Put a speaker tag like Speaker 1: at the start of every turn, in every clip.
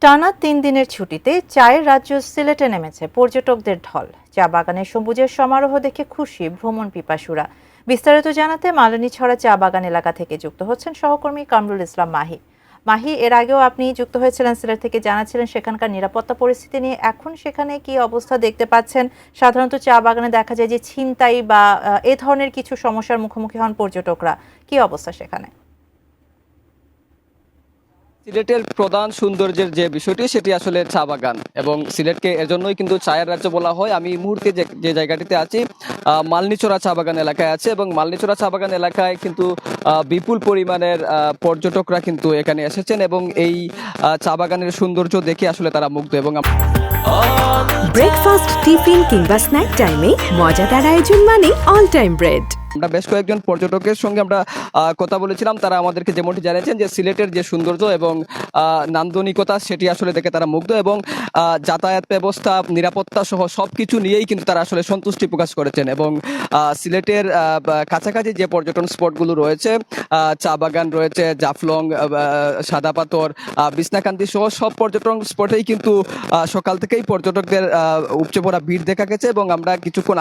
Speaker 1: টানা ৩ দিনের ছুটিতে চায়ের রাজ্য সিলেটে নেমেছে পর্যটকদের ঢল। চা বাগানের সবুজের সমারোহ দেখে খুশি ভ্রমণ পিপাসুরা। বিস্তারিত জানাতে মালনীছড়া চা বাগান এলাকা থেকে যুক্ত হচ্ছেন সহকর্মী কামরুল ইসলাম মাহি। মাহি, এর আগেও আপনি যুক্ত হয়েছিলেন সিলেট থেকে, জানাচ্ছিলেন সেখানকার নিরাপত্তা পরিস্থিতি নিয়ে। এখন সেখানে কি অবস্থা দেখতে পাচ্ছেন? সাধারণত চা বাগানে দেখা যায় যে ছিনতাই বা এ ধরনের কিছু সমস্যার মুখোমুখি হন পর্যটকরা। কি অবস্থা সেখানে?
Speaker 2: সিলেটের প্রধান সৌন্দর্যের যে বিষয়টি সেটি আসলে চা বাগান, এবং সিলেটকে এজন্যই কিন্তু চায়ের রাজ্য বলা হয়। আমি এই মুহূর্তে যে জায়গাটিতে আছি মালনীছড়া চা বাগান এলাকায় আছে, এবং মালনীছড়া চা বাগান এলাকায় কিন্তু বিপুল পরিমাণের পর্যটকরা কিন্তু এখানে এসেছেন, এবং এই চা বাগানের সৌন্দর্য দেখে আসলে তারা মুগ্ধ। এবং
Speaker 3: ব্রেকফাস্ট, টিফিন কিংবা স্ন্যাক টাইমে মজাদার আয়োজন মানে অল টাইম ব্রেড।
Speaker 2: আমরা বেশ কয়েকজন পর্যটকের সঙ্গে আমরা কথা বলেছিলাম। তারা আমাদেরকে যেমনটি জানিয়েছেন যে সিলেটের যে সৌন্দর্য এবং নান্দনিকতা সেটি আসলে দেখে তারা মুগ্ধ, এবং যাতায়াত ব্যবস্থা, নিরাপত্তা সহ সবকিছু নিয়েই কিন্তু তারা আসলে সন্তুষ্টি প্রকাশ করেছেন। এবং সিলেটের কাছাকাছি যে পর্যটন স্পটগুলো রয়েছে, চা বাগান রয়েছে, জাফলং, সাদা পাথর, বিছনাকান্দি সহ সব পর্যটন স্পটেই কিন্তু সকাল থেকেই পর্যটকদের উপচে পড়া ভিড় দেখা গেছে। এবং আমরা কিছুক্ষণ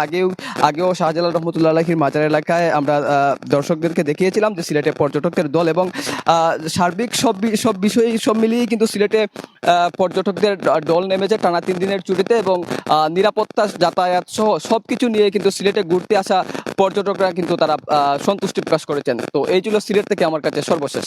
Speaker 2: আগেও শাহজালাল রহমতুল্লাহ আলাইহির মাজার এলাকায় আমরা দর্শকদেরকে দেখিয়েছিলাম যে সিলেটে পর্যটকদের দল, এবং সার্বিক সব বিষয় সব মিলিয়েই কিন্তু সিলেটে পর্যটকদের দল নেমেছে টানা 3 দিনের ছুটিতে। এবং নিরাপত্তা, যাতায়াত সহ সবকিছু নিয়ে কিন্তু সিলেটে ঘুরতে আসা পর্যটকরা কিন্তু তারা সন্তুষ্টি প্রকাশ করেছেন। তো এই ছিল সিলেট থেকে আমার কাছে সর্বশেষ।